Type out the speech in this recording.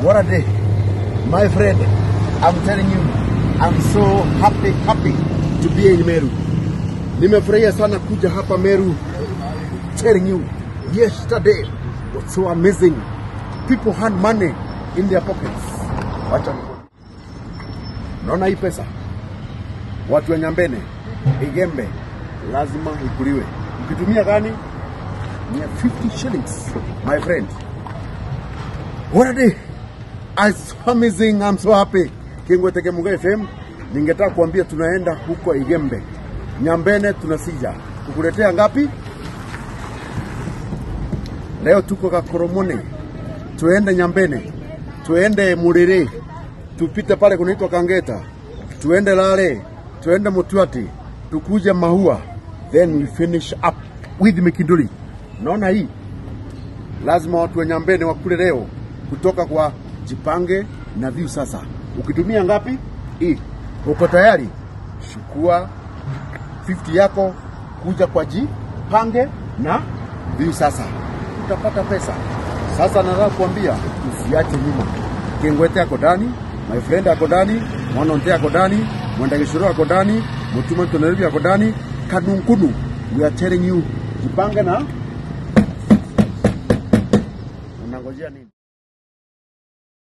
What a day. My friend, I'm telling you, I'm so happy to be in Meru. Nimefurahia sana kuja hapa Meru. Telling you, yesterday was so amazing. People had money in their pockets. Wacha naona hii pesa. Watu wa Nyambene, Igembe, lazima ikuliwe. Ukitumia gani? Ni 50 shillings, my friend. What a day. It's amazing, I'm so happy. Kingwete Kemuge FM, ningetaka kuambia tunaenda huko Igembe. Nyambene tunasija. Kukuletea ngapi? Leo tuko Kakoromone. Tuende Nyambene. Tuende Murere. Tupite pale kunaitwa Kangeta. Tuende Lale. Tuende Mutwati. Tukuje Mahua. Then we finish up with Mikinduli. Naona hii. Lazima watu wa Nyambene wakule leo. Kutoka kwa Jipange na Viu sasa. Ukitumia ngapi? Hii. Uko tayari? Chukua 50 yako kuja kwa Jipange na Viu sasa. Utapata pesa. Sasa nataka kuambia usiache nyuma. Kingwete yako ndani, my friend yako ndani, Mwanonte yako ndani, Mwandagishuru yako ndani, Mutuma Toneribi yako ndani, Kanunkunu. We are telling you, Jipange na unangojea nini?